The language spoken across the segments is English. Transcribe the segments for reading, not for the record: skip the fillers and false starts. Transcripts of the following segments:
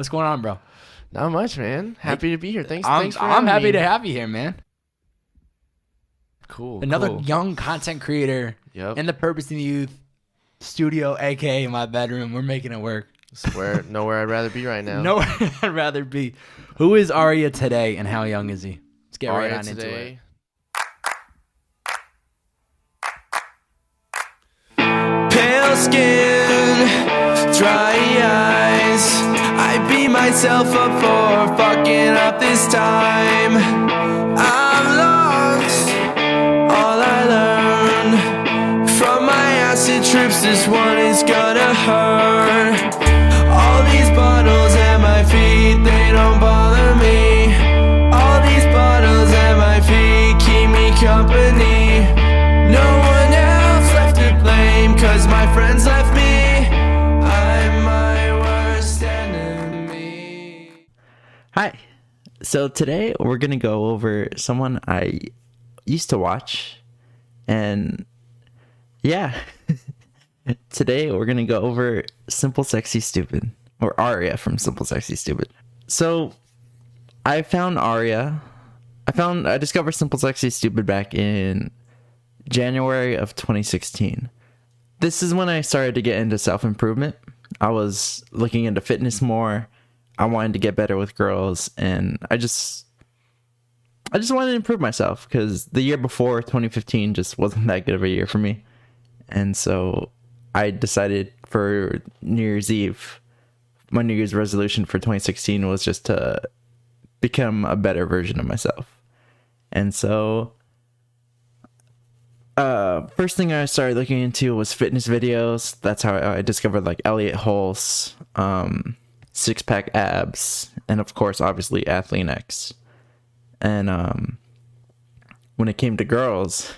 What's going on, bro? Not much, man. Happy to be here. Thanks. I'm thanks for having happy me. to have you here, man. Cool. Another cool. young content creator Yep. in the Purpose in the Youth studio, aka my bedroom. We're making it work. Swear, nowhere I'd rather be right now. Nowhere I'd rather be. Who is Aryia today, and how young is he? Let's get right on into it. Pale skin, dry eyes. I beat myself up for fucking up this time. I've lost all I learned from my acid trips. This one is gonna hurt. All these bottles at my feet, they don't bother me. All these bottles at my feet keep me company. No one else left to blame, cause my friends left me. I'm my worst enemy. Hi. So today we're going to go over someone I used to watch. And yeah, today we're going to go over Simple Sexy Stupid, or Aryia from Simple Sexy Stupid. So I found Aryia. I discovered Simple Sexy Stupid back in January of 2016. This is when I started to get into self-improvement. I was looking into fitness more. I wanted to get better with girls, and I just wanted to improve myself because the year before, 2015, just wasn't that good of a year for me. And so I decided for New Year's Eve, my New Year's resolution for 2016 was just to become a better version of myself. And so first thing I started looking into was fitness videos. That's how I discovered like Elliot Hulse, six-pack abs, and of course, obviously, Athlean X. And when it came to girls,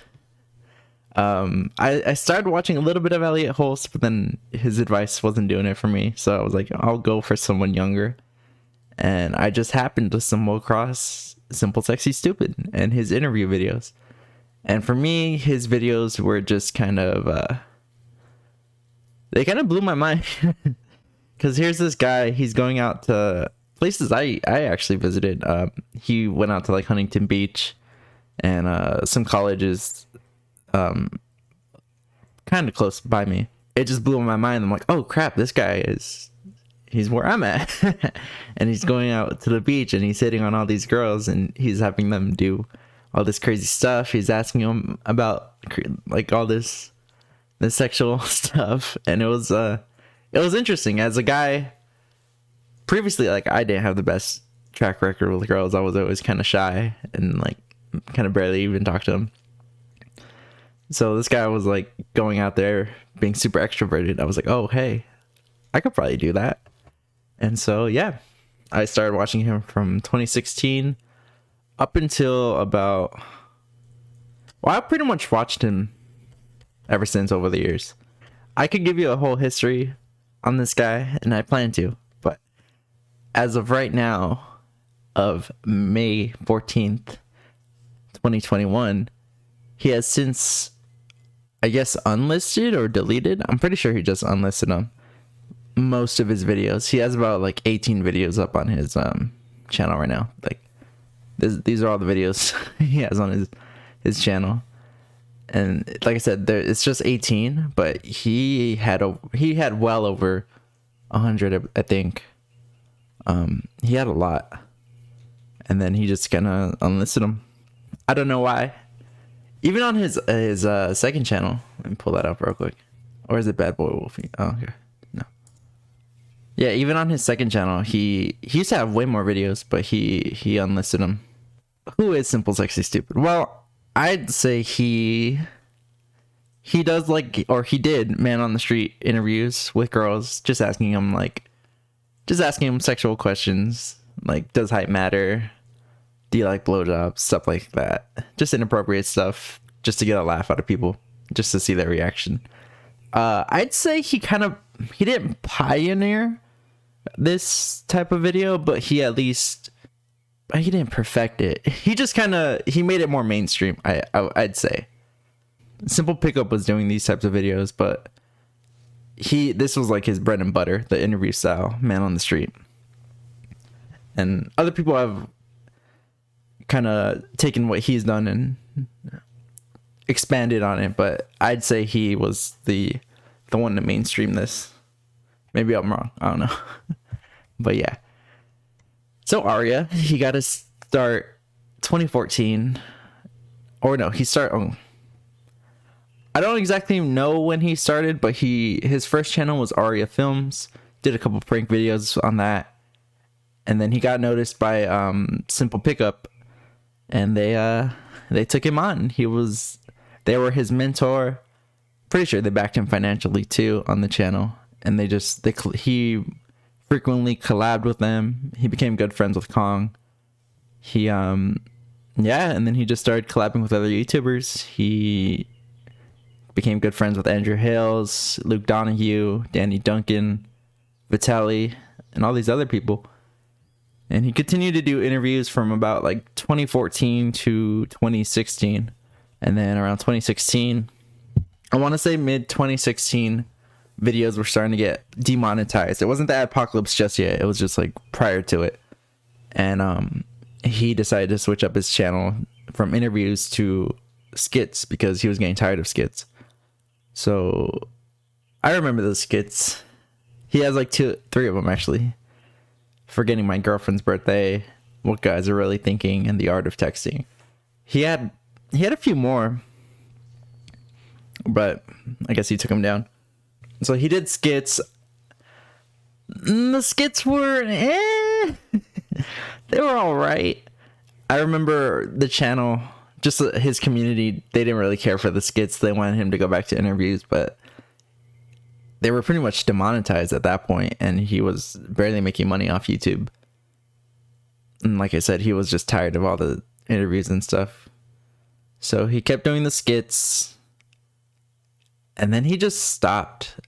I started watching a little bit of Elliot Hulse, but then his advice wasn't doing it for me. So I was like, I'll go for someone younger. And I just happened to stumble across Simple Sexy Stupid and his interview videos. And for me, his videos were just kind of, they kind of blew my mind. Because here's this guy, he's going out to places I actually visited. He went out to like Huntington Beach and some colleges kind of close by me. It just blew my mind. I'm like, oh crap, this guy he's where I'm at. And he's going out to the beach and he's hitting on all these girls and he's having them do all this crazy stuff. He's asking them about like all this sexual stuff, and it was interesting. As a guy, previously, like I didn't have the best track record with girls. I was always kind of shy and like kind of barely even talk to them. So this guy was like going out there being super extroverted. I was like, oh hey, I could probably do that. And so yeah, I started watching him from 2016 up until about, well, I pretty much watched him ever since over the years. I could give you a whole history on this guy, and I plan to, but as of right now, of May 14th, 2021, he has since, I guess, unlisted or deleted. I'm pretty sure he just unlisted them. Most of his videos. He has about like 18 videos up on his channel right now. Like these are all the videos he has on his channel. And like I said, it's just 18, but he had well over 100, I think. He had a lot, and then he just kind of unlisted them. I don't know why. Even on his second channel, let me pull that up real quick. Or is it Badboywolfy? Oh, okay, no. Yeah, even on his second channel, he used to have way more videos, but he unlisted them. Who is Simple Sexy Stupid? Well, I'd say he does like, or he did man on the street interviews with girls, just asking them sexual questions, like, does height matter? Do you like blowjobs? Stuff like that. Just inappropriate stuff, just to get a laugh out of people, just to see their reaction. I'd say he didn't pioneer this type of video, but he didn't perfect it. He just he made it more mainstream, I'd say. Simple Pickup was doing these types of videos, but this was like his bread and butter, the interview style, man on the street. and other people have kind of taken what he's done and expanded on it, but I'd say he was the one to mainstream this. Maybe I'm wrong, I don't know. But yeah, so Aryia, he got his start 2014, or no, I don't exactly know when he started, but his first channel was Aryia Films. Did a couple prank videos on that, and then he got noticed by Simple Pickup, and they took him on. They were his mentor. Pretty sure they backed him financially too on the channel, and he frequently collabed with them. He became good friends with Kong. And then he just started collabing with other YouTubers. He became good friends with Andrew Hales, Luke Donahue, Danny Duncan, Vitaly, and all these other people. And he continued to do interviews from about like 2014 to 2016. And then around 2016, I want to say mid 2016, videos were starting to get demonetized. It wasn't the apocalypse just yet. It was just like prior to it. And he decided to switch up his channel from interviews to skits because he was getting tired of skits. So I remember those skits. He has like 3 of them actually. Forgetting my girlfriend's birthday, what guys are really thinking, and the art of texting. He had a few more, but I guess he took them down. So he did skits. The skits were they were all right. I remember the channel, just his community, they didn't really care for the skits. They wanted him to go back to interviews, but they were pretty much demonetized at that point, and he was barely making money off YouTube. And like I said, he was just tired of all the interviews and stuff. So he kept doing the skits, and then he just stopped.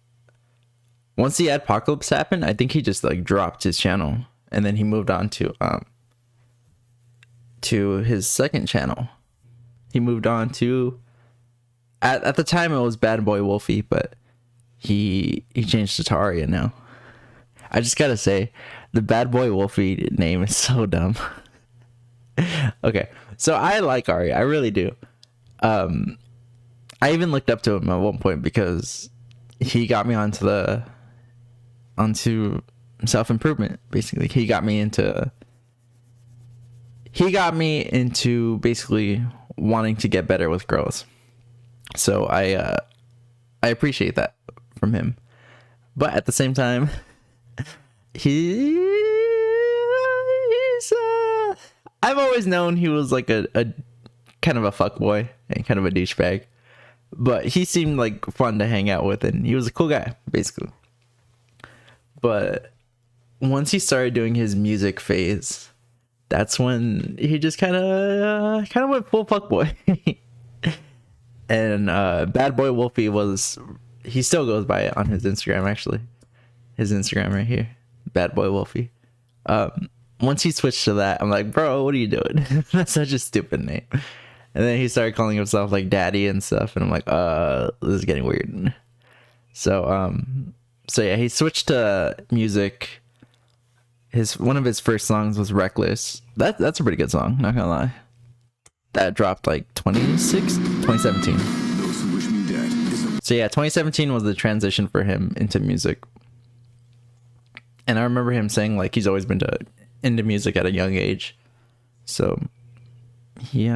Once the apocalypse happened, I think he just like dropped his channel, and then he moved on to his second channel. He moved on to at the time it was Badboywolfy, but he changed to Aryia now. I just gotta say, the Badboywolfy name is so dumb. Okay, so I like Aryia, I really do. I even looked up to him at one point because he got me onto self-improvement. Basically, he got me into basically wanting to get better with girls. So I appreciate that from him, but at the same time, he's I've always known he was like a kind of a fuckboy and kind of a douchebag, but he seemed like fun to hang out with, and he was a cool guy basically. But once he started doing his music phase, that's when he just kind of went full fuckboy. And Badboywolfy he still goes by it on his Instagram, actually. His Instagram right here, Badboywolfy. Once he switched to that, I'm like, bro, what are you doing? That's such a stupid name. And then he started calling himself like daddy and stuff, and I'm like, this is getting weird. So yeah, he switched to music. One of his first songs was Reckless. That's a pretty good song, not gonna lie. That dropped like 2017. So yeah, 2017 was the transition for him into music. And I remember him saying like he's always been into music at a young age. So he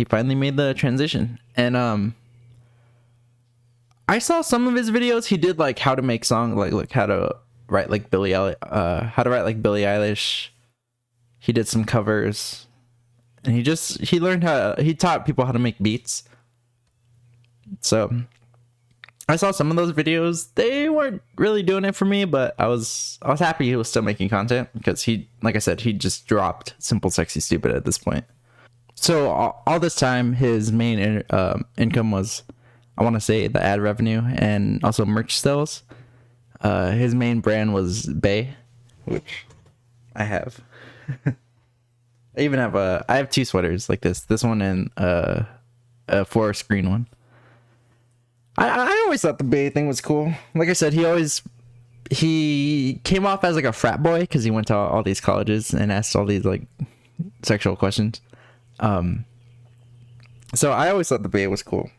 finally made the transition. And I saw some of his videos. He did like how to make songs, like how to write like Billie Eilish. He did some covers. And he taught people how to make beats. So I saw some of those videos. They weren't really doing it for me, but I was happy he was still making content, because like I said, he just dropped Simple Sexy Stupid at this point. So all this time, his main income was, I want to say, the ad revenue and also merch sales. His main brand was Bay, which I have. I have 2 sweaters like this one and a 4-screen one. I always thought the Bay thing was cool. Like I said, he always he came off as like a frat boy because he went to all these colleges and asked all these like sexual questions. So I always thought the bait was cool,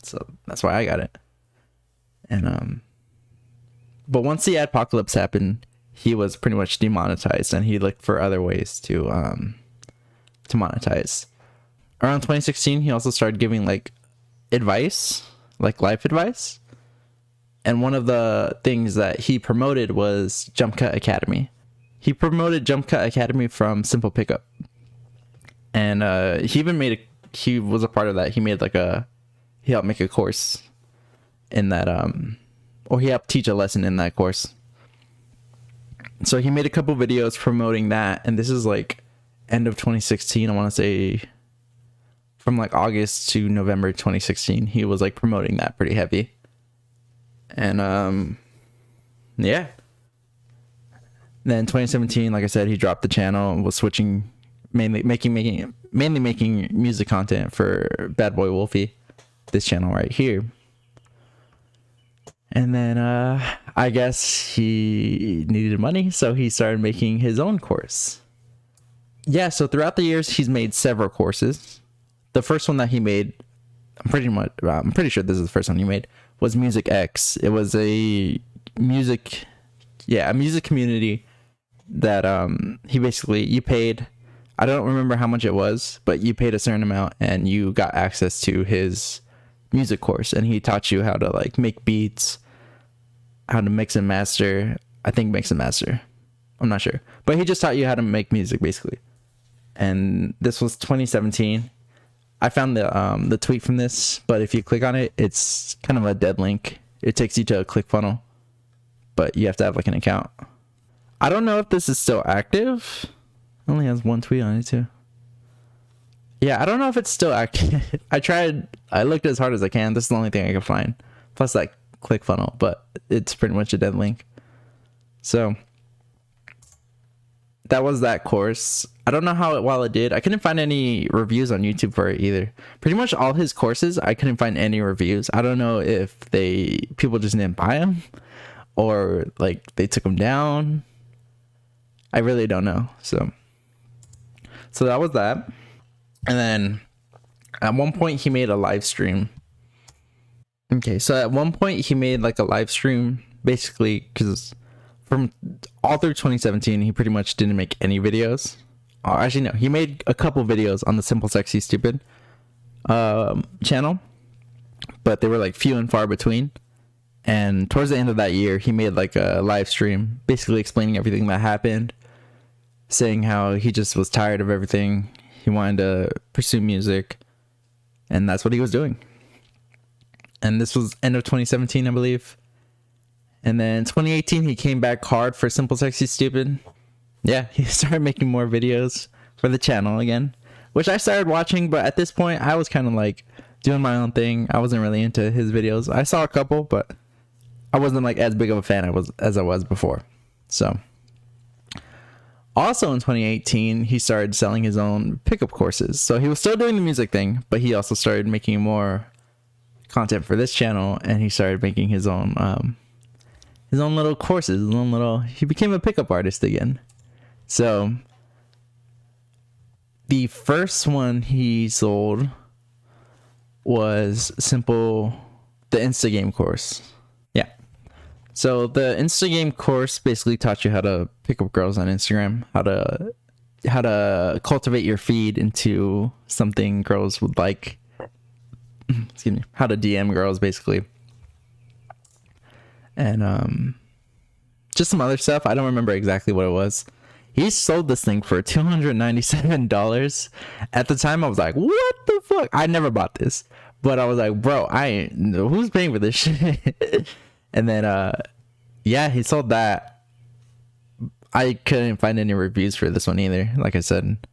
so that's why I got it. And but once the apocalypse happened, he was pretty much demonetized, and he looked for other ways to monetize. Around 2016, he also started giving like advice, like life advice. And one of the things that he promoted was Jump Cut Academy. He promoted Jump Cut Academy from Simple Pickup. And he was a part of that. He helped make a course in that, or he helped teach a lesson in that course. So he made a couple videos promoting that. And this is like end of 2016. I want to say from like August to November 2016, he was like promoting that pretty heavy. And yeah. Then 2017, like I said, he dropped the channel and was switching, mainly making music content for Badboywolfy, this channel right here. And then I guess he needed money, so he started making his own course. Yeah, so throughout the years, he's made several courses. The first one that he made, I'm pretty sure this is the first one he made, was Music X. It was a music community that you paid, I don't remember how much it was, but you paid a certain amount and you got access to his music course, and he taught you how to like make beats, how to mix and master. I think mix and master, I'm not sure, but he just taught you how to make music basically. And this was 2017. I found the tweet from this, but if you click on it, it's kind of a dead link. It takes you to a ClickFunnels, but you have to have like an account. I don't know if this is still active. It only has one tweet on it too. Yeah, I don't know if it's still active. I looked as hard as I can. This is the only thing I could find. Plus that ClickFunnels, but it's pretty much a dead link. So that was that course. I don't know how it did. I couldn't find any reviews on YouTube for it either. Pretty much all his courses, I couldn't find any reviews. I don't know if people just didn't buy them or like they took them down. I really don't know. So that was that. And then at one point he made a live stream. Okay, so at one point he made like a live stream basically because from all through 2017 he pretty much didn't make any videos. Actually no, he made a couple videos on the Simple Sexy Stupid channel, but they were like few and far between. And towards the end of that year he made like a live stream basically explaining everything that happened, saying how he just was tired of everything. He wanted to pursue music, and that's what he was doing. And this was end of 2017, I believe. And then 2018, he came back hard for Simple Sexy Stupid. Yeah, he started making more videos for the channel again, which I started watching, but at this point, I was kind of like doing my own thing. I wasn't really into his videos. I saw a couple, but I wasn't like as big of a fan as I was before. So also in 2018, he started selling his own pickup courses. So he was still doing the music thing, but he also started making more content for this channel, and he started making his own little courses, he became a pickup artist again. So the first one he sold was the Instagame course. Yeah. So the Instagame course basically taught you how to pick up girls on Instagram, how to cultivate your feed into something girls would like. Excuse me. How to DM girls basically. And just some other stuff. I don't remember exactly what it was. He sold this thing for $297. At the time I was like, what the fuck? I never bought this. But I was like, bro, who's paying for this shit? And then yeah, he sold that. I couldn't find any reviews for this one either. Like I said,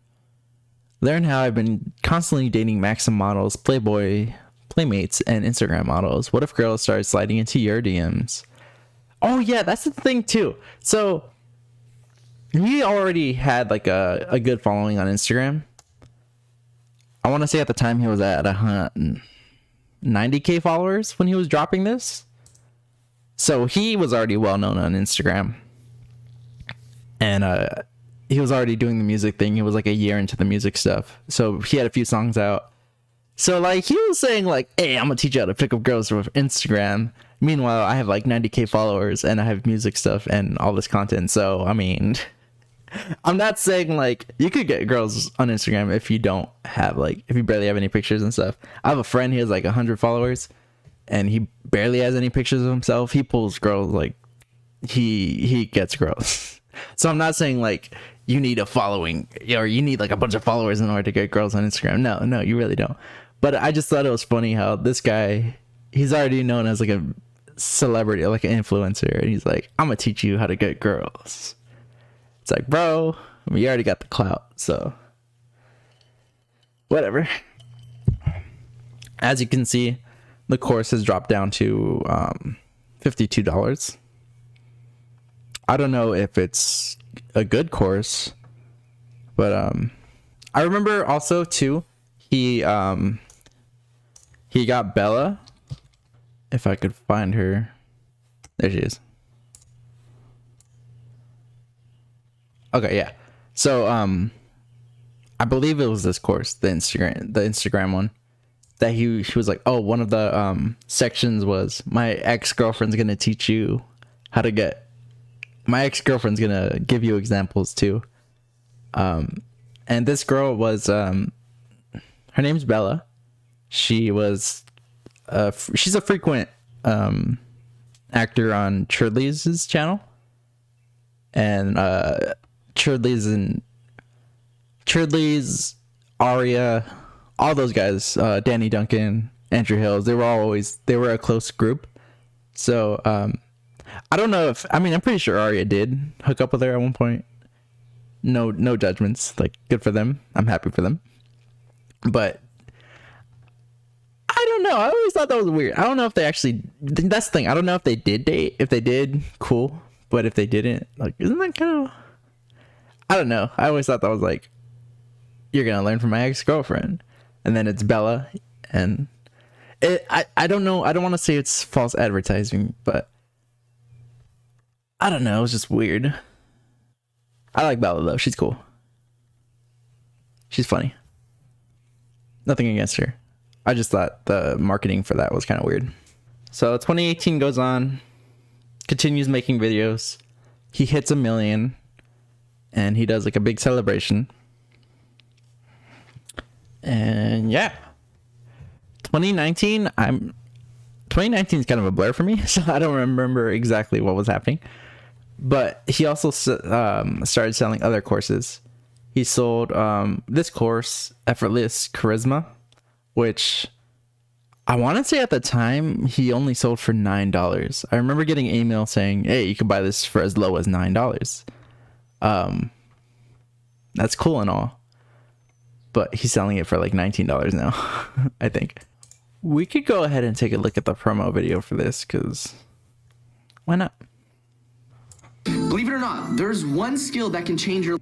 learn how I've been constantly dating Maxim models, Playboy Playmates, and Instagram models. What if girls started sliding into your DMs? Oh yeah, that's the thing too. So he already had like a good following on Instagram. I want to say at the time he was at 90k followers when he was dropping this. So he was already well known on Instagram, and he was already doing the music thing. He was like a year into the music stuff, so he had a few songs out. So like he was saying like, "Hey, I'm gonna teach you how to pick up girls with Instagram." Meanwhile, I have like 90K followers and I have music stuff and all this content. So I mean, I'm not saying like you could get girls on Instagram if you don't have like if you barely have any pictures and stuff. I have a friend, he has like 100 followers and he barely has any pictures of himself. He pulls girls like he gets girls. So I'm not saying like you need a following or you need like a bunch of followers in order to get girls on Instagram. No, you really don't. But I just thought it was funny how this guy, he's already known as like a celebrity, like an influencer, and he's like, I'm gonna teach you how to get girls. It's like, bro, you already got the clout, so whatever. As you can see, the course has dropped down to $52. I don't know if it's a good course, but I remember also too, he got Bella. If I could find her. There she is. Okay, yeah. So I believe it was this course, the Instagram one, that he was like, oh, one of the sections was my ex-girlfriend's gonna teach you how to get, my ex-girlfriend's gonna give you examples too. And this girl was her name's Bella. She was she's a frequent actor on Churdley's channel, and Churdley's, Aryia, all those guys, Danny Duncan, Andrew Hills, they were a close group. So I don't know if, I mean, I'm pretty sure Aryia did hook up with her at one point. No judgments, like good for them. I'm happy for them. But I don't know. I always thought that was weird. I don't know if they actually, that's the thing. I don't know if they did date. If they did, cool. But if they didn't, like, isn't that kind of, I don't know. I always thought that was like, you're going to learn from my ex-girlfriend. And then it's Bella. And I don't know. I don't want to say it's false advertising, but I don't know. It was just weird. I like Bella though. She's cool. She's funny. Nothing against her. I just thought the marketing for that was kind of weird. So 2018 goes on, continues making videos. He hits 1 million and he does like a big celebration. And yeah, 2019 is kind of a blur for me, so I don't remember exactly what was happening. But he also started selling other courses. He sold this course, Effortless Charisma, which I want to say at the time he only sold for $9. I remember getting an email saying, hey, you can buy this for as low as $9. That's cool and all, but he's selling it for like $19 now. I think we could go ahead and take a look at the promo video for this, because why not? Believe it or not, there's one skill that can change your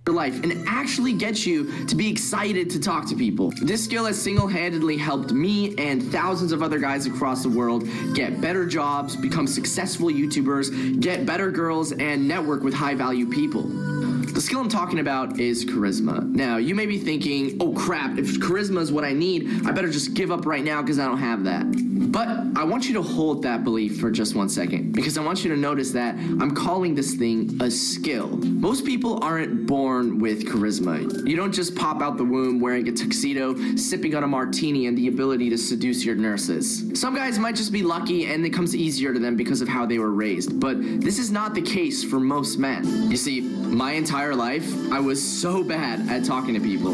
life and actually get you to be excited to talk to people. This skill has single-handedly helped me and thousands of other guys across the world get better jobs, become successful YouTubers, get better girls, and network with high-value people. The skill I'm talking about is charisma. Now, you may be thinking, oh crap, if charisma is what I need, I better just give up right now because I don't have that. But I want you to hold that belief for just 1 second, because I want you to notice that I'm calling this thing a skill. Most people aren't born with charisma. You don't just pop out the womb wearing a tuxedo, sipping on a martini, and the ability to seduce your nurses. Some guys might just be lucky and it comes easier to them because of how they were raised, but this is not the case for most men. You see, my entire life, I was so bad at talking to people.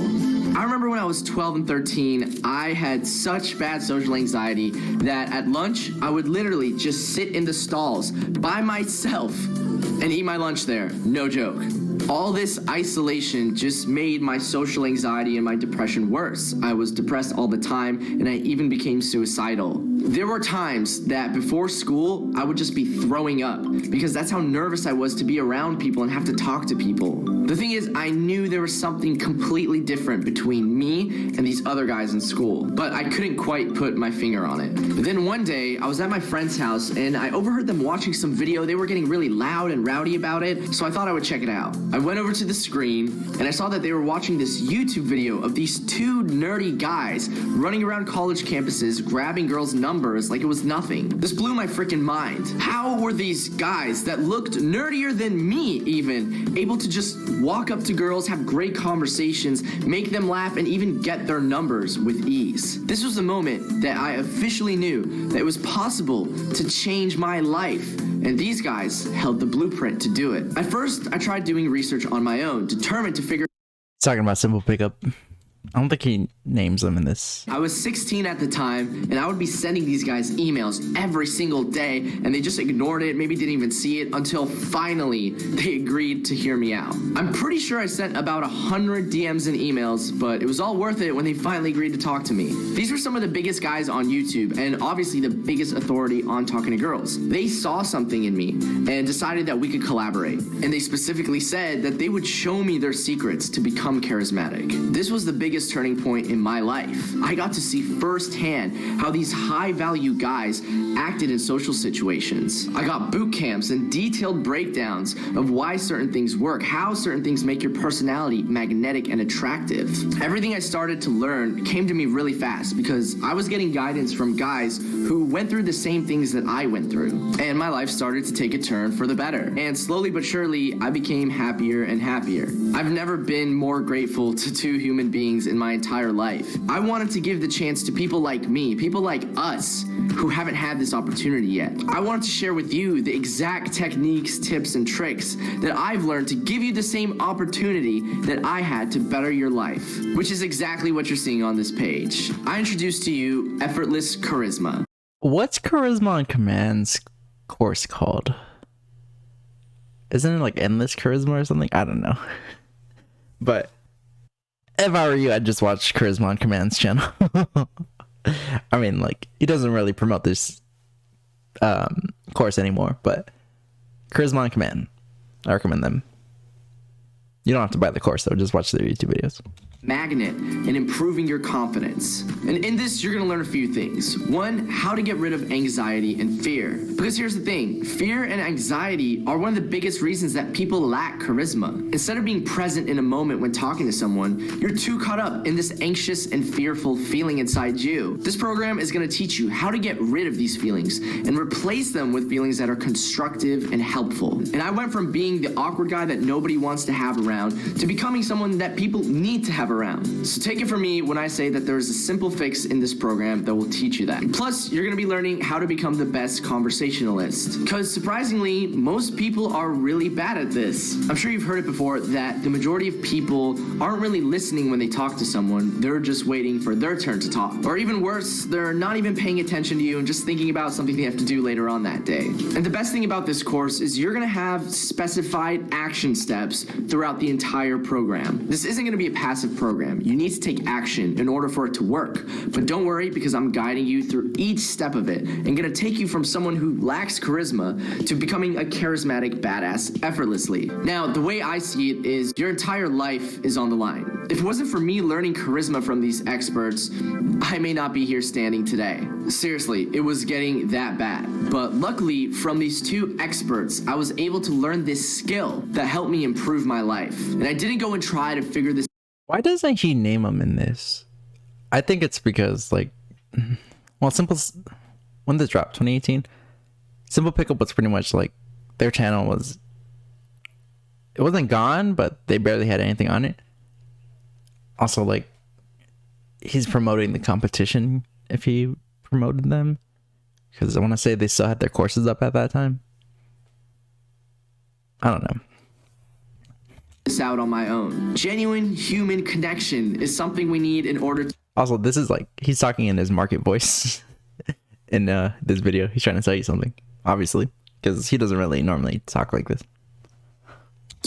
I remember when I was 12 and 13, I had such bad social anxiety that at lunch, I would literally just sit in the stalls by myself and eat my lunch there. No joke. All this isolation just made my social anxiety and my depression worse. I was depressed all the time, and I even became suicidal. There were times that before school, I would just be throwing up because that's how nervous I was to be around people and have to talk to people. The thing is, I knew there was something completely different between me and these other guys in school, but I couldn't quite put my finger on it. But then one day, I was at my friend's house and I overheard them watching some video. They were getting really loud and rowdy about it, so I thought I would check it out. I went over to the screen and I saw that they were watching this YouTube video of these two nerdy guys running around college campuses grabbing girls' numbers like it was nothing. This blew my freaking mind. How were these guys that looked nerdier than me even able to just walk up to girls, have great conversations, make them laugh, and even get their numbers with ease? This was the moment that I officially knew that it was possible to change my life, and these guys held the blueprint to do it. At first, I tried doing research on my own, determined to figure Talking about simple pickup. I don't think he names them in this. I was 16 at the time, and I would be sending these guys emails every single day, and they just ignored it, maybe didn't even see it, until finally they agreed to hear me out. I'm pretty sure I sent about 100 DMs and emails, but it was all worth it when they finally agreed to talk to me. These were some of the biggest guys on YouTube, and obviously the biggest authority on talking to girls. They saw something in me and decided that we could collaborate, and they specifically said that they would show me their secrets to become charismatic. This was the biggest turning point in my life. I got to see firsthand how these high-value guys acted in social situations. I got boot camps and detailed breakdowns of why certain things work, how certain things make your personality magnetic and attractive. Everything I started to learn came to me really fast because I was getting guidance from guys who went through the same things that I went through. And my life started to take a turn for the better. And slowly but surely, I became happier and happier. I've never been more grateful to two human beings in my entire life. I wanted to give the chance to people like me, people like us, who haven't had this opportunity yet. I wanted to share with you the exact techniques, tips, and tricks that I've learned to give you the same opportunity that I had to better your life, which is exactly what you're seeing on this page. I introduce to you Effortless Charisma. What's Charisma on Command's course called? Isn't it like Endless Charisma or something? I don't know. But if I were you, I'd just watch Charisma on Command's channel. I mean, like, he doesn't really promote this course anymore, but Charisma on Command, I recommend them. You don't have to buy the course, though. Just watch their YouTube videos. Magnet and improving your confidence. And in this, you're gonna learn a few things. One, how to get rid of anxiety and fear. Because here's the thing, fear and anxiety are one of the biggest reasons that people lack charisma. Instead of being present in a moment when talking to someone, you're too caught up in this anxious and fearful feeling inside you. This program is gonna teach you how to get rid of these feelings and replace them with feelings that are constructive and helpful. And I went from being the awkward guy that nobody wants to have around to becoming someone that people need to have around. So take it from me when I say that there is a simple fix in this program that will teach you that. Plus, you're going to be learning how to become the best conversationalist. Because surprisingly, most people are really bad at this. I'm sure you've heard it before that the majority of people aren't really listening when they talk to someone. They're just waiting for their turn to talk. Or even worse, they're not even paying attention to you and just thinking about something they have to do later on that day. And the best thing about this course is you're going to have specified action steps throughout the entire program. This isn't going to be a passive program. You need to take action in order for it to work. But don't worry, because I'm guiding you through each step of it and going to take you from someone who lacks charisma to becoming a charismatic badass effortlessly. Now, the way I see it is your entire life is on the line. If it wasn't for me learning charisma from these experts, I may not be here standing today. Seriously, it was getting that bad. But luckily, from these two experts, I was able to learn this skill that helped me improve my life. And I didn't go and try to figure this. Why doesn't he name them in this? I think it's because, like, well, when this dropped, 2018, Simple Pickup was pretty much like, their channel was, it wasn't gone, but they barely had anything on it. Also, like, he's promoting the competition if he promoted them, because I want to say they still had their courses up at that time. I don't know. This out on my own. Genuine human connection is something we need in order to. Also, this is like, he's talking in his market voice in this video. He's trying to tell you something, obviously, because he doesn't really normally talk like this.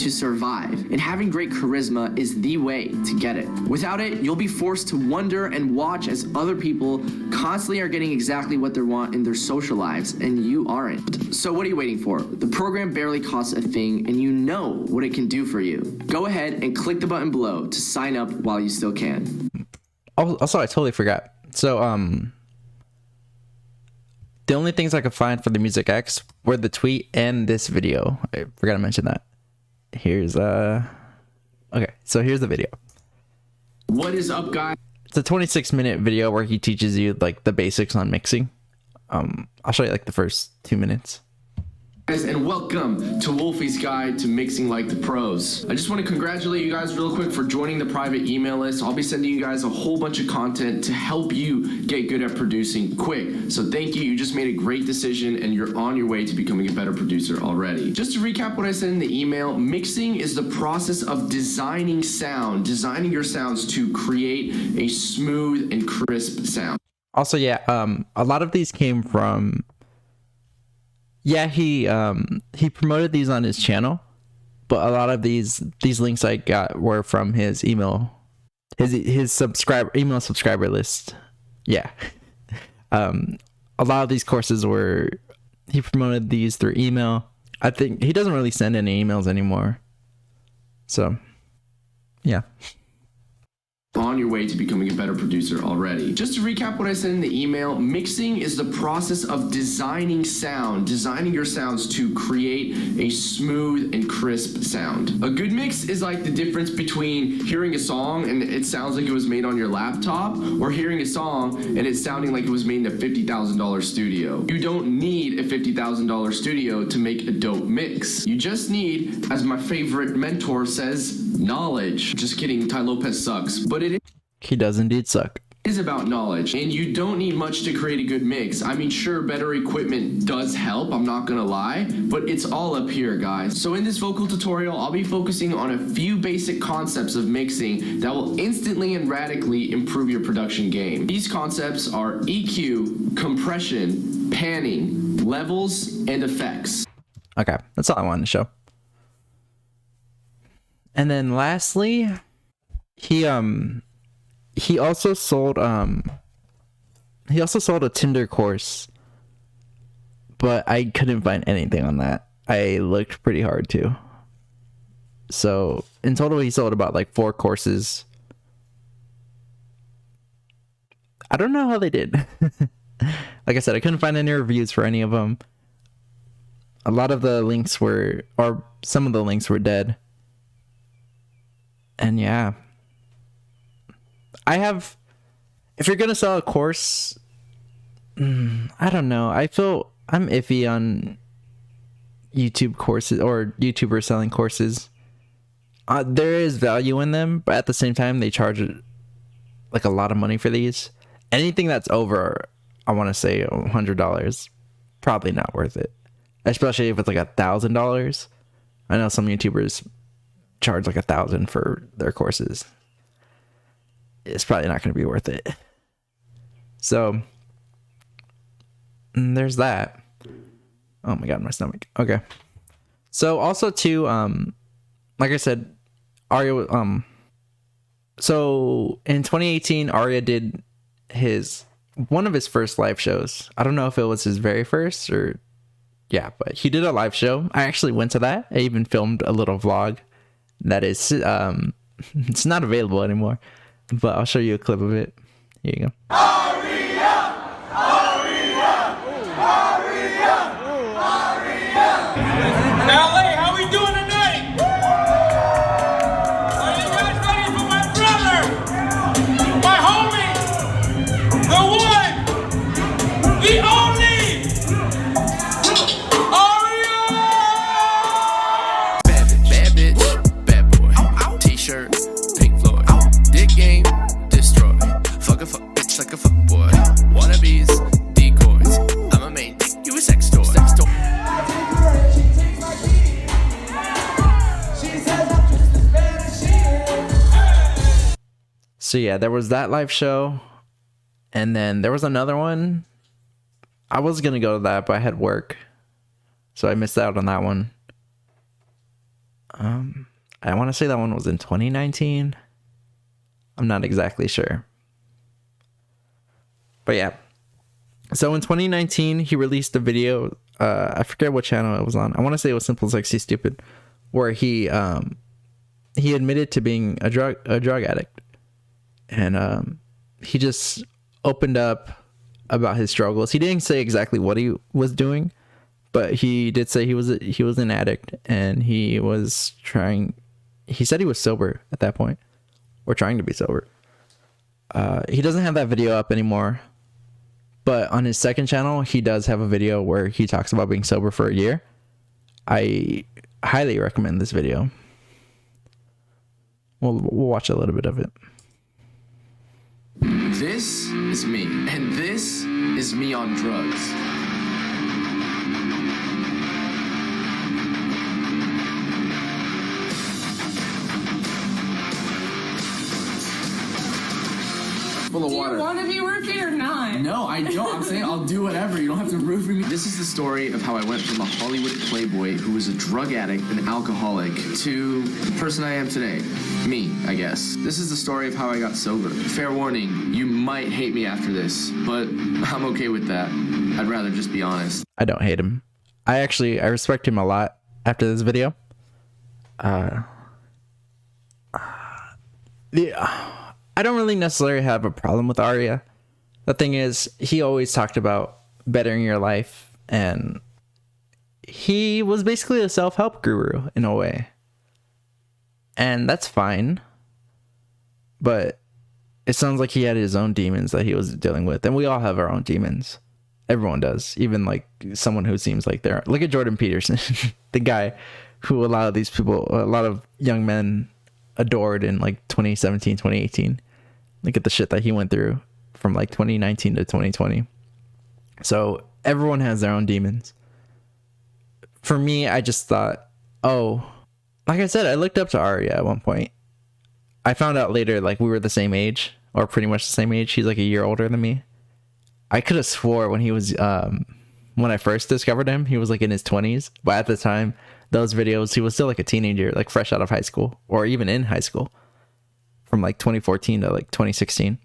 to survive, and having great charisma is the way to get it. Without it, you'll be forced to wonder and watch as other people constantly are getting exactly what they want in their social lives, and you aren't. So what are you waiting for? The program barely costs a thing, and you know what it can do for you. Go ahead and click the button below to sign up while you still can. Also, I totally forgot. So, the only things I could find for the Music X were the tweet and this video. I forgot to mention that. Here's okay, so here's the video. What is up, guys? It's a 26-minute video where he teaches you like the basics on mixing. I'll show you like the first 2 minutes. And welcome to Wolfie's Guide to Mixing Like the Pros. I just want to congratulate you guys real quick for joining the private email list. I'll be sending you guys a whole bunch of content to help you get good at producing quick. So thank you. You just made a great decision and you're on your way to becoming a better producer already. Just to recap what I said in the email, mixing is the process of designing your sounds to create a smooth and crisp sound. Also, yeah, a lot of these came from... Yeah, he promoted these on his channel, but a lot of these links I got were from his email subscriber list. Yeah. A lot of these courses he promoted these through email. I think he doesn't really send any emails anymore. So, yeah. On your way to becoming a better producer already. Just to recap what I said in the email, mixing is the process of designing your sounds to create a smooth and crisp sound. A good mix is like the difference between hearing a song and it sounds like it was made on your laptop, or hearing a song and it's sounding like it was made in a $50,000 studio. You don't need a $50,000 studio to make a dope mix. You just need, as my favorite mentor says, knowledge. Just kidding, Ty Lopez sucks. But he does indeed suck. Is about knowledge, and you don't need much to create a good mix. I mean, sure, better equipment does help, I'm not gonna lie, but it's all up here, guys. So in this vocal tutorial, I'll be focusing on a few basic concepts of mixing that will instantly and radically improve your production game. These concepts are EQ, compression, panning, levels, and effects. Okay, that's all I wanted to show. And then lastly, he also sold a Tinder course, but I couldn't find anything on that. I looked pretty hard too. So in total, he sold about like 4 courses. I don't know how they did. Like I said, I couldn't find any reviews for any of them. A lot of the links were, or some of the links were dead. And yeah, if you're gonna sell a course, I don't know. I'm iffy on YouTube courses or YouTubers selling courses. There is value in them, but at the same time, they charge like a lot of money for these. Anything that's over, I want to say $100, probably not worth it. Especially if it's like $1,000. I know some YouTubers charge like $1,000 for their courses. It's probably not going to be worth it. So there's that. Oh my god, my stomach. Okay. So also too, like I said, Aryia. So in 2018, Aryia did one of his first live shows. I don't know if it was his very first or yeah, but he did a live show. I actually went to that. I even filmed a little vlog. That is, it's not available anymore, but I'll show you a clip of it. Here you go. Aryia! Aryia! Aryia! Aryia! LA, how we doing tonight? Are you guys ready for my brother? My homie! The one! The only! Aryia! Bad bitch, bad boy. T-shirt, Pink Floyd. Dick game, destroy. Fuck a fuck bitch like a fuck boy. Wannabes, decoys. I'm a main dick, you a sex toy. Sex toy. So yeah, there was that live show, and then there was another one. I was gonna go to that, but I had work, so I missed out on that one. I want to say that one was in 2019. I'm not exactly sure. But yeah. So in 2019, he released a video. I forget what channel it was on. I want to say it was Simple Sexy Stupid, where he admitted to being a drug addict, and he just opened up about his struggles. He didn't say exactly what he was doing, but he did say he was an addict, and he was trying. He said he was sober at that point, or trying to be sober. He doesn't have that video up anymore, but on his second channel, he does have a video where he talks about being sober for a year. I highly recommend this video. We'll watch a little bit of it. This is me, and this is me on drugs. Full of water. Do you want to be roofie or not? No, I don't. I'm saying I'll do whatever. You don't have to roofie me. This is the story of how I went from a Hollywood playboy who was a drug addict and alcoholic to the person I am today. Me, I guess. This is the story of how I got sober. Fair warning, you might hate me after this, but I'm okay with that. I'd rather just be honest. I don't hate him. I respect him a lot after this video. I don't really necessarily have a problem with Aryia. The thing is, he always talked about bettering your life, and he was basically a self-help guru in a way. And that's fine. But it sounds like he had his own demons that he was dealing with. And we all have our own demons. Everyone does. Even like someone who seems like they're... Look at Jordan Peterson. The guy who a lot of young men adored in like 2017, 2018. Look at the shit that he went through from like 2019 to 2020. So everyone has their own demons. For me, I just thought, like I said, I looked up to Aryia at one point. I found out later, like, we were the same age, or pretty much the same age. He's like a year older than me. I could have swore when he was, when I first discovered him, he was like in his 20s. But at the time, those videos, he was still like a teenager, like fresh out of high school, or even in high school, from like 2014 to like 2016.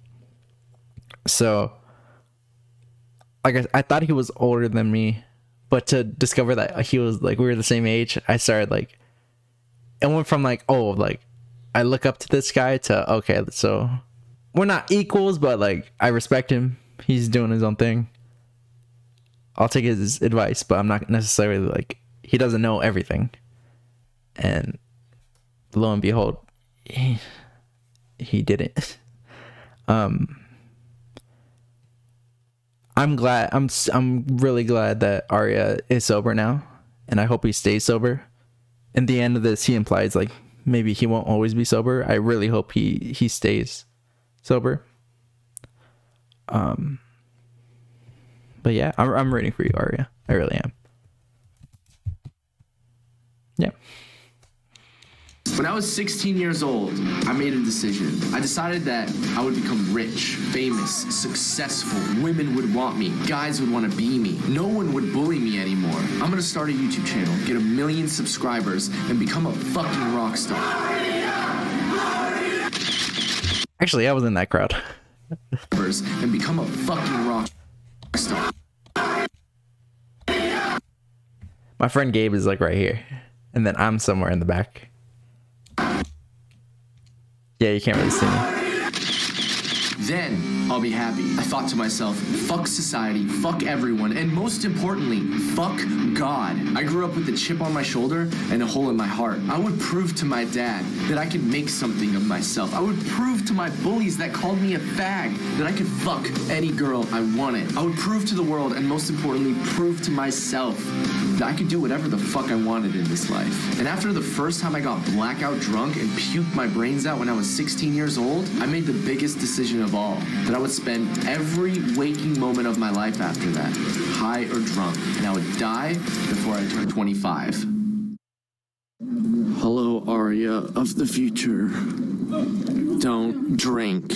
So, like, I thought he was older than me, but to discover that he was like, we were the same age, I started like, it went from like, I look up to this guy to, okay, so we're not equals, but like, I respect him. He's doing his own thing. I'll take his advice, but I'm not necessarily like, he doesn't know everything. And lo and behold, he didn't. I'm really glad that Aryia is sober now, and I hope he stays sober. In the end of this, he implies like maybe he won't always be sober. I really hope he stays sober. But yeah, I'm rooting for you, Aryia. I really am. Yeah. When I was 16 years old, I made a decision. I decided that I would become rich, famous, successful. Women would want me. Guys would want to be me. No one would bully me anymore. I'm gonna start a YouTube channel, get 1 million subscribers, and become a fucking rock star. Actually, I was in that crowd. And become a fucking rock star. My friend Gabe is like right here, and then I'm somewhere in the back. Yeah, you can't really see me. Then I'll be happy. I thought to myself, fuck society, fuck everyone, and most importantly, fuck God. I grew up with a chip on my shoulder and a hole in my heart. I would prove to my dad that I could make something of myself. I would prove to my bullies that called me a fag that I could fuck any girl I wanted. I would prove to the world, and most importantly, prove to myself that I could do whatever the fuck I wanted in this life. And after the first time I got blackout drunk and puked my brains out when I was 16 years old, I made the biggest decision of all, that I would spend every waking moment of my life after that, high or drunk, and I would die before I turned 25. Hello, Aryia of the future. Don't drink.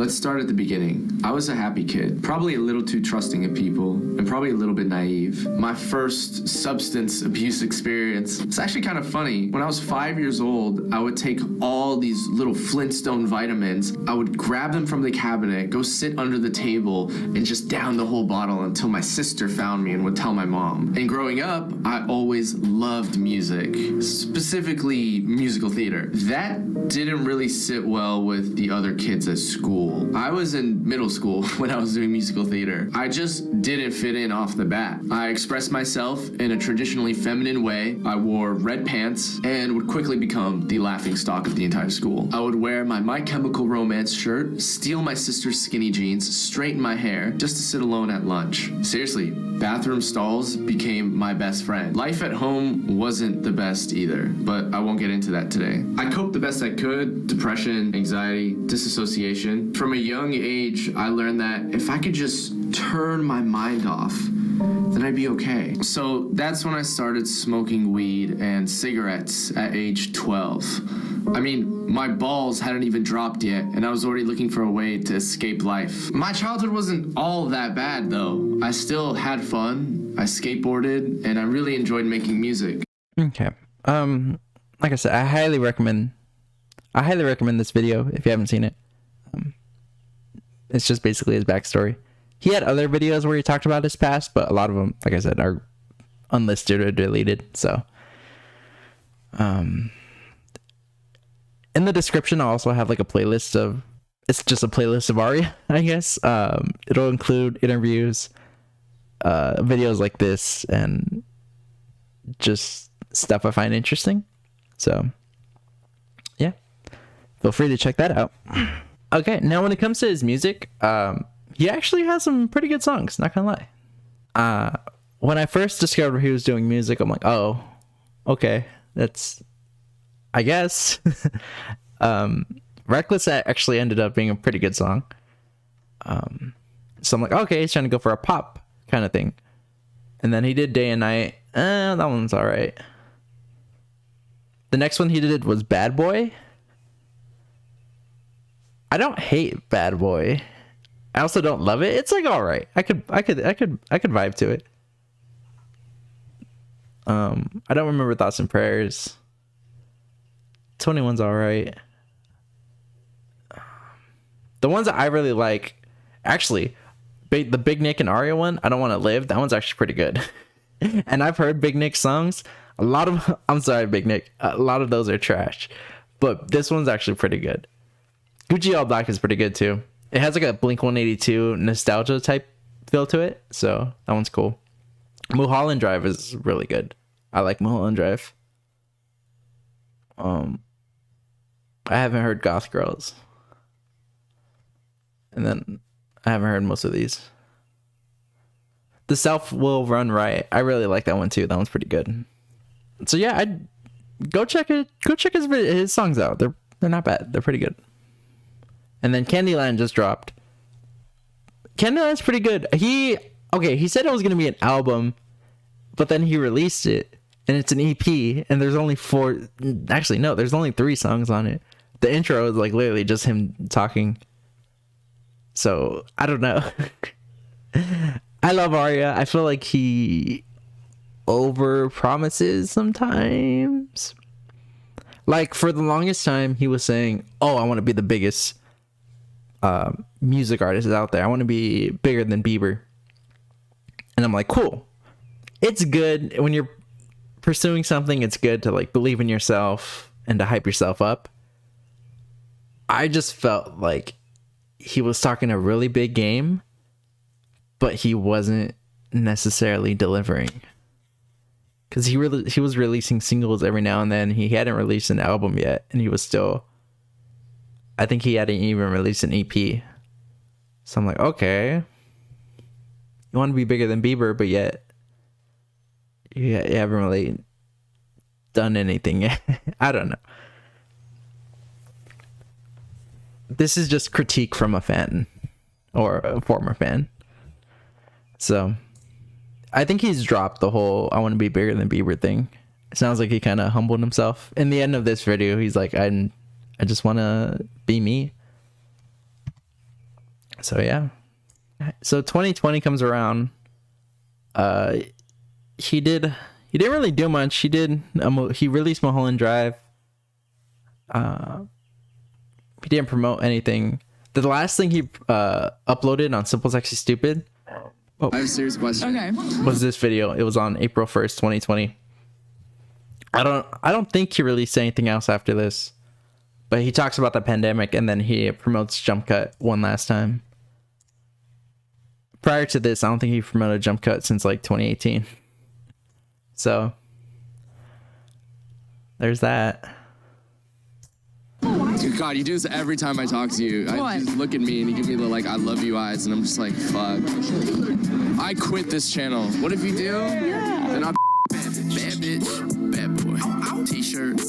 Let's start at the beginning. I was a happy kid, probably a little too trusting of people, and probably a little bit naive. My first substance abuse experience, it's actually kind of funny. When I was 5 years old, I would take all these little Flintstone vitamins, I would grab them from the cabinet, go sit under the table, and just down the whole bottle until my sister found me and would tell my mom. And growing up, I always loved music, specifically musical theater. That didn't really sit well with the other kids at school. I was in middle school when I was doing musical theater. I just didn't fit in off the bat. I expressed myself in a traditionally feminine way. I wore red pants and would quickly become the laughingstock of the entire school. I would wear my My Chemical Romance shirt, steal my sister's skinny jeans, straighten my hair just to sit alone at lunch. Seriously, bathroom stalls became my best friend. Life at home wasn't the best either, but I won't get into that today. I coped the best I could. Depression, anxiety, disassociation. From a young age, I learned that if I could just turn my mind off, then I'd be okay. So that's when I started smoking weed and cigarettes at age 12. I mean, my balls hadn't even dropped yet, and I was already looking for a way to escape life. My childhood wasn't all that bad, though. I still had fun, I skateboarded, and I really enjoyed making music. Okay. Like I said, I highly recommend this video if you haven't seen it. It's just basically his backstory. He had other videos where he talked about his past, but a lot of them, like I said, are unlisted or deleted. So, in the description, I'll also have like a playlist of, it's just a playlist of Aryia, I guess. It'll include interviews, videos like this, and just stuff I find interesting. So, yeah, feel free to check that out. Okay, now when it comes to his music, he actually has some pretty good songs, not gonna lie. When I first discovered he was doing music, I'm like, oh, okay, that's, I guess. Reckless actually ended up being a pretty good song. So I'm like, okay, he's trying to go for a pop kind of thing. And then he did Day and Night. That one's all right. The next one he did was Bad Boy. I don't hate Bad Boy. I also don't love it. It's like all right. I could vibe to it. I don't remember Thoughts and Prayers. 21's all right. The ones that I really like, actually, the Big Nick and Aryia one, I Don't Want to Live. That one's actually pretty good. And I've heard Big Nick songs. I'm sorry, Big Nick. A lot of those are trash, but this one's actually pretty good. Gucci All Black is pretty good too. It has like a Blink-182 nostalgia type feel to it, so that one's cool. Mulholland Drive is really good. I like Mulholland Drive. I haven't heard Goth Girls, and then I haven't heard most of these. The South Will Run Riot, I really like that one too. That one's pretty good. So yeah, I'd go check it. Go check his songs out. They're not bad. They're pretty good. And then Candyland just dropped. Candyland's pretty good. He said it was gonna be an album, but then he released it, and it's an EP, and there's only 4. Actually, no, there's only 3 songs on it. The intro is like literally just him talking. So I don't know. I love Aryia. I feel like he over promises sometimes. Like for the longest time, he was saying, "Oh, I want to be the biggest music artist out there. I want to be bigger than Bieber." And I'm like, cool. It's good when you're pursuing something. It's good to like believe in yourself and to hype yourself up. I just felt like he was talking a really big game, but he wasn't necessarily delivering. Because he was releasing singles every now and then. He hadn't released an album yet, and he was still, I think he hadn't even released an EP. So I'm like, okay, you want to be bigger than Bieber, but yet you haven't really done anything yet. I don't know. This is just critique from a fan or a former fan. So I think he's dropped the whole "I want to be bigger than Bieber" thing. It sounds like he kind of humbled himself. In the end of this video, he's like, I just want to be me. So yeah. So 2020 comes around. He didn't really do much. He released Mulholland Drive. He didn't promote anything. The last thing he uploaded on Simple Sexy Stupid. I have a serious question. Okay. Was this video? It was on April 1st, 2020. I don't think he released anything else after this. But he talks about the pandemic and then he promotes Jump Cut one last time. Prior to this, I don't think he promoted Jump Cut since like 2018. So there's that. God, you do this every time I talk to you. You just look at me and you give me the like I love you eyes, and I'm just like, fuck. I quit this channel. What if you do? Yeah. Then I'll bad bitch, bad boy, t-shirt.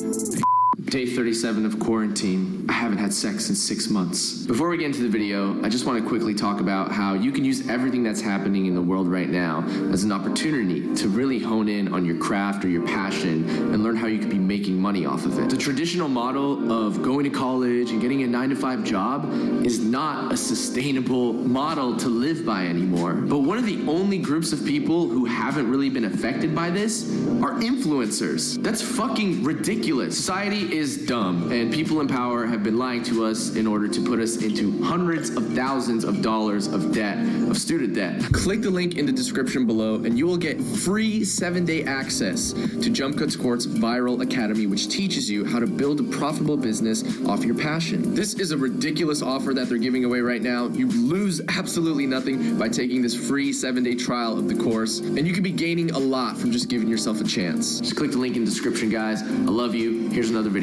Day 37 of quarantine. I haven't had sex in 6 months. Before we get into the video, I just want to quickly talk about how you can use everything that's happening in the world right now as an opportunity to really hone in on your craft or your passion and learn how you could be making money off of it. The traditional model of going to college and getting a 9-to-5 job is not a sustainable model to live by anymore. But one of the only groups of people who haven't really been affected by this are influencers. That's fucking ridiculous. Society is dumb, and people in power have been lying to us in order to put us into hundreds of thousands of dollars of debt, of student debt. Click the link in the description below and you will get free 7-day access to Jump Cut's Court's Viral Academy, which teaches you how to build a profitable business off your passion. This is a ridiculous offer that they're giving away right now. You lose absolutely nothing by taking this free 7-day trial of the course, and you could be gaining a lot from just giving yourself a chance. Just click the link in the description, guys. I love you. Here's another video.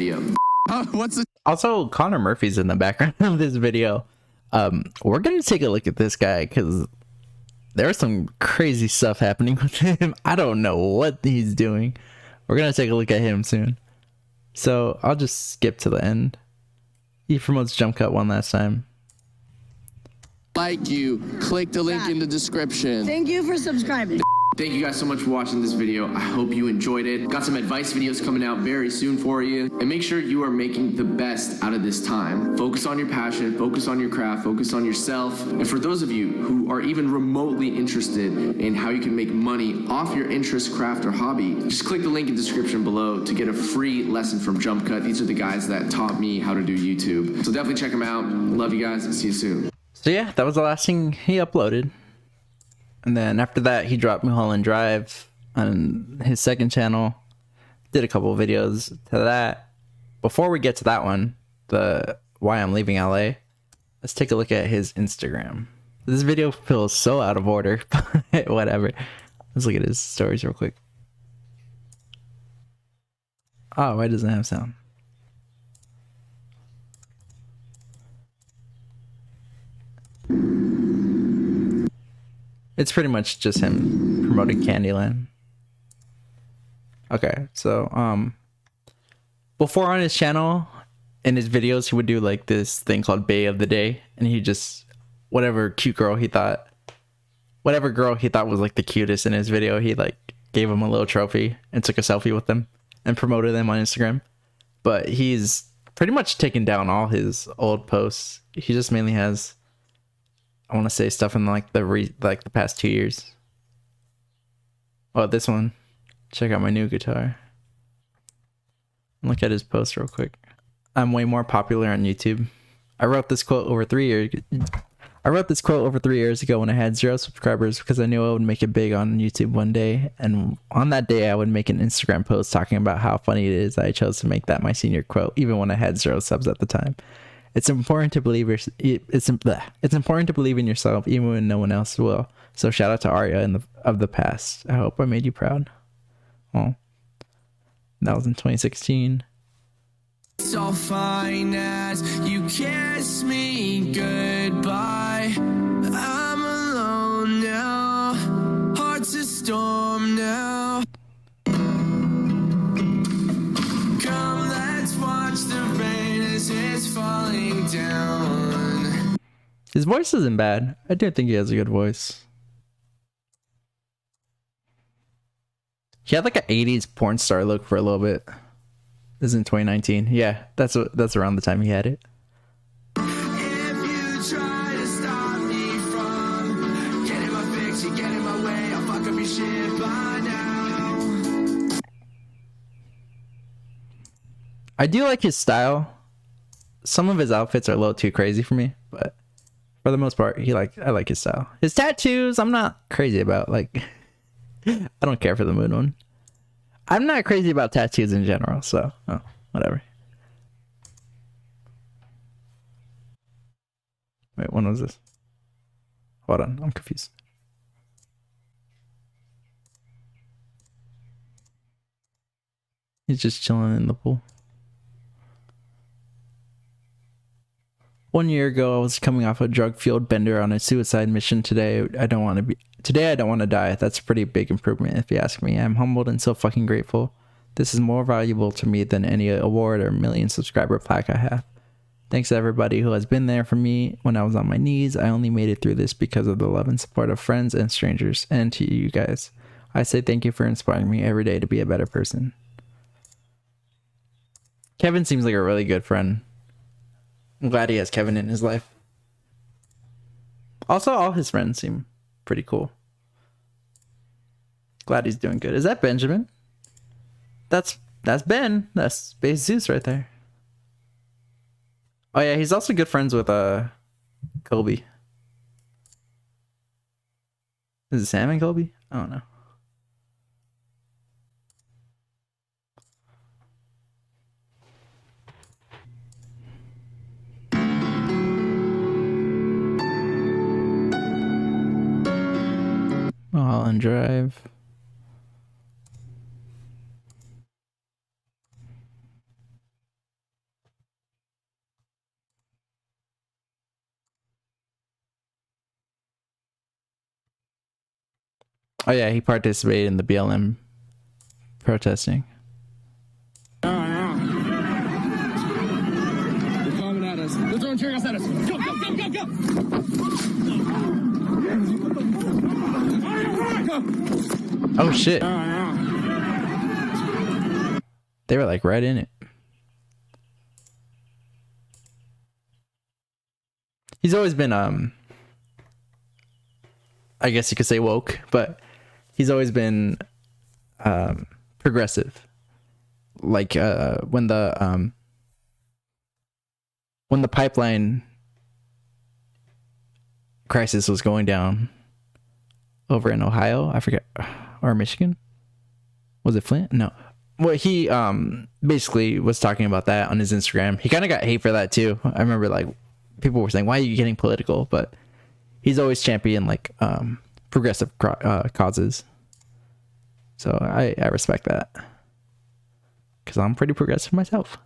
Also, Connor Murphy's in the background of this video. We're gonna take a look at this guy because there's some crazy stuff happening with him. I don't know what he's doing. We're gonna take a look at him soon. So I'll just skip to the end. He promotes Jump Cut one last time. Like you, click the link in the description. Thank you for subscribing. Thank you guys so much for watching this video. I hope you enjoyed it. Got some advice videos coming out very soon for you. And make sure you are making the best out of this time. Focus on your passion, focus on your craft, focus on yourself. And for those of you who are even remotely interested in how you can make money off your interest, craft, or hobby, just click the link in the description below to get a free lesson from Jump Cut. These are the guys that taught me how to do YouTube. So definitely check them out. Love you guys. See you soon. So yeah, that was the last thing he uploaded. And then after that, he dropped Mulholland Drive on his second channel. Did a couple of videos to that. Before we get to that one, the why I'm leaving LA, let's take a look at his Instagram. This video feels so out of order, but whatever. Let's look at his stories real quick. Oh, why doesn't it have sound? It's pretty much just him promoting Candyland. Okay, so before on his channel, in his videos, he would do like this thing called Bae of the Day, and he just whatever girl he thought was like the cutest in his video, he like gave him a little trophy and took a selfie with them and promoted them on Instagram. But he's pretty much taken down all his old posts. He just mainly has, I want to say, stuff in like the past 2 years. Oh, this one. Check out my new guitar. Look at his post real quick. I'm way more popular on YouTube. I wrote this quote over 3 years. I wrote this quote over 3 years ago when I had 0 subscribers because I knew I would make it big on YouTube one day. And on that day, I would make an Instagram post talking about how funny it is that I chose to make that my senior quote, even when I had 0 subs at the time. It's important to believe it's important to believe in yourself even when no one else will. So shout out to Aryia of the past. I hope I made you proud. Well, that was in 2016. It's all fine as you kiss me goodbye. I'm alone now, heart's a storm now. Come, let's watch the rain as it's falling down. His voice isn't bad. I do think he has a good voice. He had like an 80s porn star look for a little bit. This is in 2019. Yeah, that's around the time he had it. If you try to stop I do like his style. Some of his outfits are a little too crazy for me, but for the most part, I like his style. His tattoos, I'm not crazy about. Like, I don't care for the moon one. I'm not crazy about tattoos in general, so whatever. Wait, when was this? Hold on, I'm confused. He's just chilling in the pool. 1 year ago, I was coming off a drug-fueled bender on a suicide mission. Today, I don't want to die. That's a pretty big improvement, if you ask me. I'm humbled and so fucking grateful. This is more valuable to me than any award or million subscriber plaque I have. Thanks to everybody who has been there for me when I was on my knees. I only made it through this because of the love and support of friends and strangers, and to you guys. I say thank you for inspiring me every day to be a better person. Kevin seems like a really good friend. I'm glad he has Kevin in his life. Also, all his friends seem pretty cool. Glad he's doing good. Is that Benjamin? That's Ben. That's Jesus right there. Oh yeah, he's also good friends with Kobe. Is it Sam and Kobe? I don't know. Mulholland Drive. Oh yeah, he participated in the BLM protesting. They're coming at us. They're throwing tear gas at us. Go, go, go, go, go! Oh shit. They were like right in it. He's always been I guess you could say woke, but he's always been progressive. Like when the pipeline crisis was going down over in Ohio, I forget, or Michigan. Was it Flint? No. Well, he basically was talking about that on his Instagram. He kind of got hate for that too. I remember like people were saying, "Why are you getting political?" But he's always championed like progressive causes. So I respect that because I'm pretty progressive myself.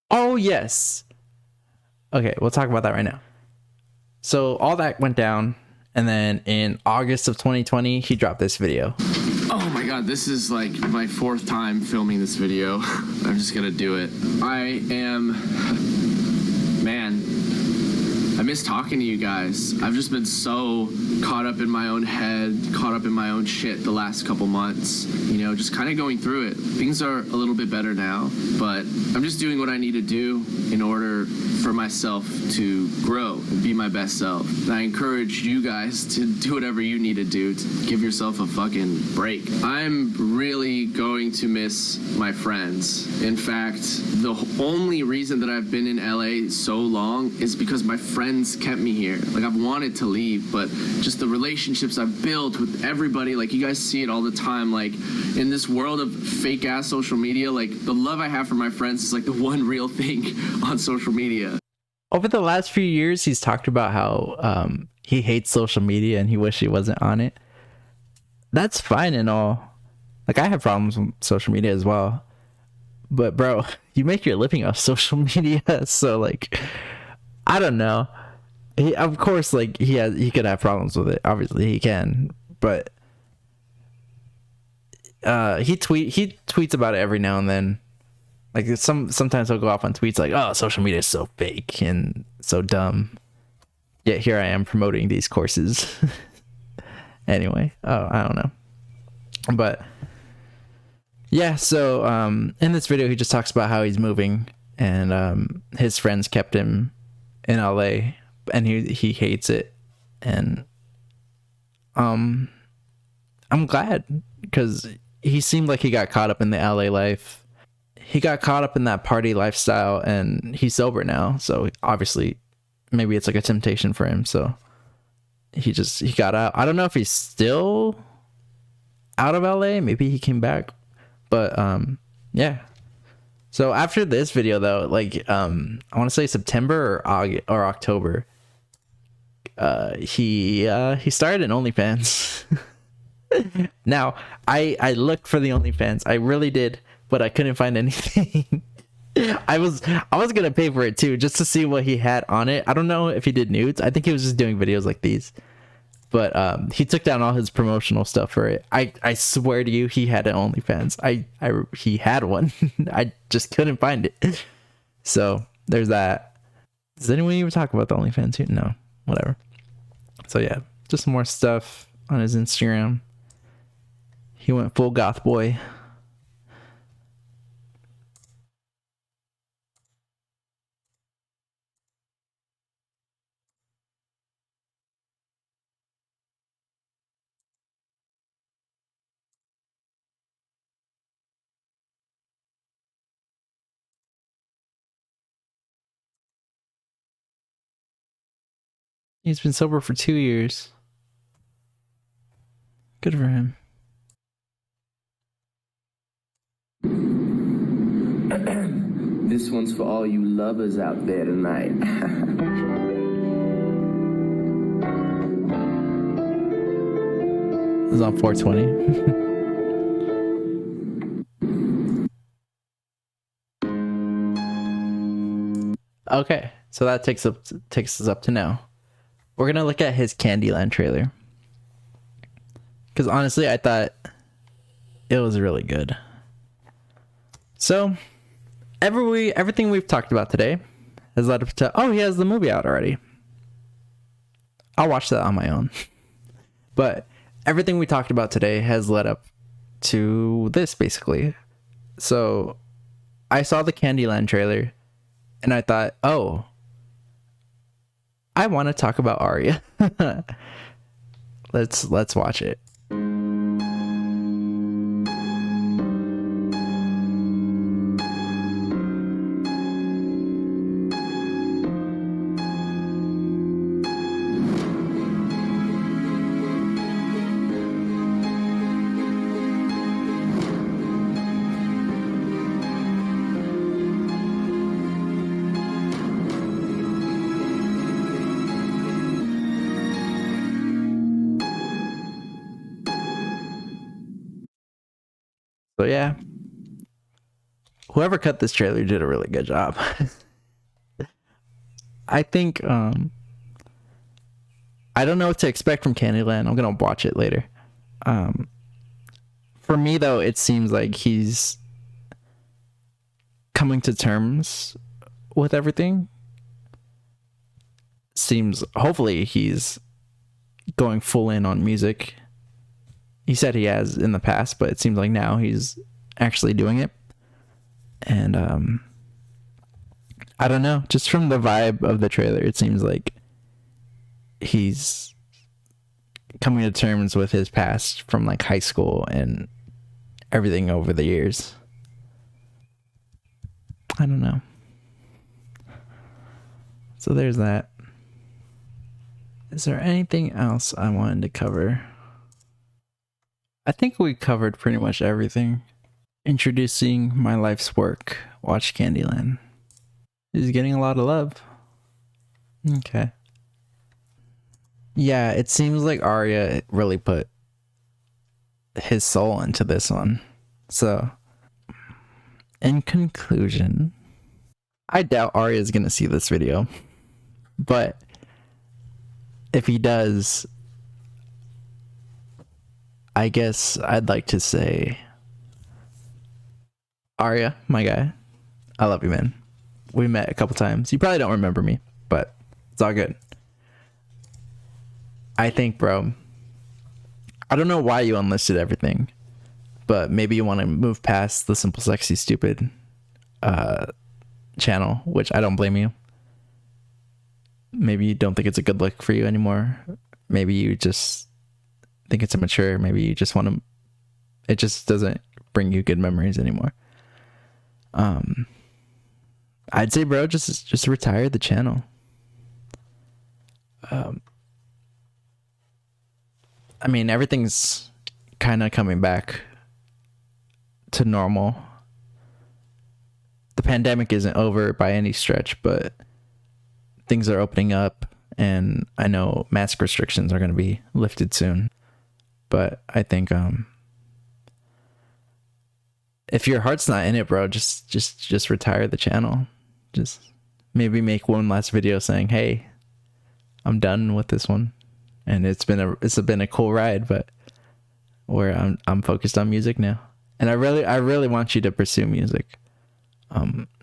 Oh, yes. Okay, we'll talk about that right now. So all that went down, and then in August of 2020, he dropped this video. Oh my god, this is like my 4th time filming this video. I'm just gonna do it. Man, I miss talking to you guys. I've just been so caught up in my own head, caught up in my own shit the last couple months. You know, just kind of going through it. Things are a little bit better now, but I'm just doing what I need to do in order for myself to grow and be my best self. And I encourage you guys to do whatever you need to do to give yourself a fucking break. I'm really going to miss my friends. In fact, the only reason that I've been in LA so long is because my friends kept me here. Like, I've wanted to leave, but just the relationships I've built with everybody, like, you guys see it all the time. Like, in this world of fake ass social media, like, the love I have for my friends is like the one real thing on social media. Over the last few years, he's talked about how he hates social media and he wished he wasn't on it. That's fine and all. Like, I have problems with social media as well. But bro, you make your living off social media, so like, I don't know. Of course, like he could have problems with it. Obviously, he can, but he tweets about it every now and then. Like sometimes he'll go off on tweets like, "Oh, social media is so fake and so dumb." Yet here I am promoting these courses. Anyway, I don't know, but yeah. So in this video, he just talks about how he's moving and his friends kept him in LA, and he hates it. And I'm glad, because he seemed like he got caught up in the LA life. He got caught up in that party lifestyle, and he's sober now. So obviously, maybe it's like a temptation for him. So he got out. I don't know if he's still out of LA. Maybe he came back, but yeah. So after this video though, like I want to say September or August or October, he started an OnlyFans. Now I looked for the OnlyFans, I really did, but I couldn't find anything. I was gonna pay for it too, just to see what he had on it. I don't know if he did nudes. I think he was just doing videos like these, but he took down all his promotional stuff for it. I swear to you, he had an OnlyFans. He had one. I just couldn't find it. So there's that. Does anyone even talk about the OnlyFans here? No, whatever. So yeah, just some more stuff on his Instagram. He went full goth boy. He's been sober for 2 years. Good for him. This one's for all you lovers out there tonight. This is on 420. Okay, so that takes us up to now. We're gonna look at his Candyland trailer, because honestly, I thought it was really good. So, everything we've talked about today has led up to, oh, he has the movie out already. I'll watch that on my own. But everything we talked about today has led up to this, basically. So, I saw the Candyland trailer, and I thought, oh, I want to talk about Aryia. Let's watch it. So yeah, whoever cut this trailer did a really good job. I think I don't know what to expect from Candyland. I'm gonna watch it later. For me though, it seems like he's coming to terms with everything. Hopefully he's going full in on music. He said he has in the past, but it seems like now he's actually doing it. And I don't know, just from the vibe of the trailer, it seems like he's coming to terms with his past from like high school and everything over the years. I don't know. So there's that. Is there anything else I wanted to cover? I think we covered pretty much everything. Introducing my life's work. Watch Candyland. He's getting a lot of love. Okay. Yeah, it seems like Aryia really put his soul into this one. So, in conclusion, I doubt Aryia is gonna see this video. But if he does, I guess I'd like to say, Aryia, my guy, I love you, man. We met a couple times. You probably don't remember me, but it's all good. I think, bro, I don't know why you unlisted everything, but maybe you want to move past the Simple Sexy Stupid channel, which I don't blame you. maybe you don't think it's a good look for you anymore. Maybe you just think it's immature. Maybe you just want to, it just doesn't bring you good memories anymore. I'd say, bro, just retire the channel. I mean, everything's kind of coming back to normal. The pandemic isn't over by any stretch, but things are opening up, and I know mask restrictions are going to be lifted soon. But I think if your heart's not in it, bro, just retire the channel. Just maybe make one last video saying, "Hey, I'm done with this one, and it's been a cool ride, but where I'm focused on music now, and I really want you to pursue music.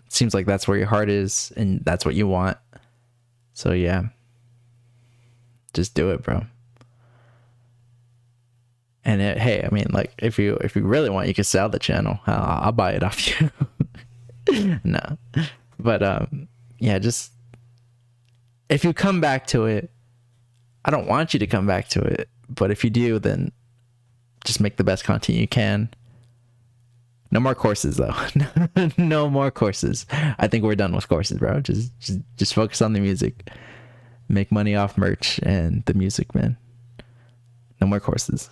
Seems like that's where your heart is, and that's what you want. So yeah, just do it, bro. And hey, I mean, like, if you really want, you can sell the channel. I'll buy it off you." No, but yeah, just if you come back to it, I don't want you to come back to it, but if you do, then just make the best content you can. No more courses, though. No more courses. I think we're done with courses, bro. Just focus on the music. Make money off merch and the music, man. No more courses.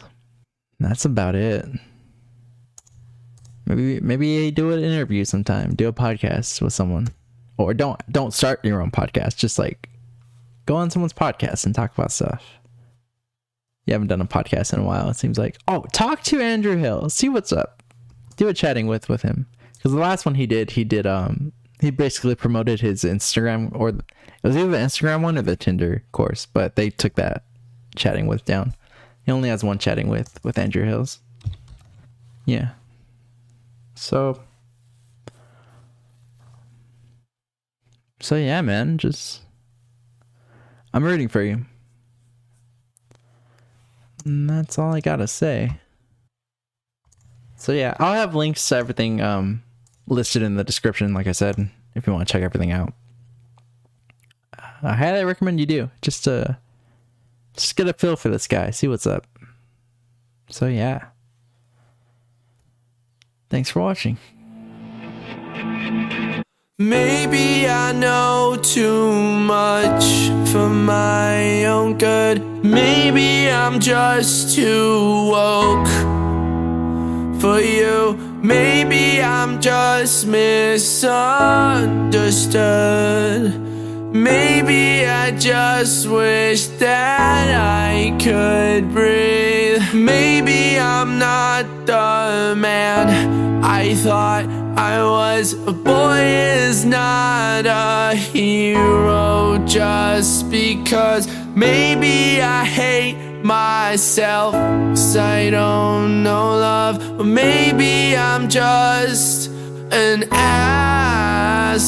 That's about it. Maybe do an interview sometime. Do a podcast with someone. Or don't start your own podcast. Just like go on someone's podcast and talk about stuff. You haven't done a podcast in a while, it seems like. Oh, talk to Andrew Hill. See what's up. Do a chatting with him. Because the last one he basically promoted his Instagram, or it was either the Instagram one or the Tinder course, but they took that chatting with down. He only has one chatting with Andrew Hills. Yeah. So yeah, man, I'm rooting for you. And that's all I gotta say. So yeah, I'll have links to everything listed in the description, like I said, if you want to check everything out. I highly recommend you do. Just get a feel for this guy, see what's up. So yeah. Thanks for watching. Maybe I know too much for my own good. Maybe I'm just too woke for you. Maybe I'm just misunderstood. Maybe I just wish that I could breathe. Maybe I'm not the man I thought I was. A boy is not a hero just because. Maybe I hate myself 'cause I don't know love. Or maybe I'm just an asshole.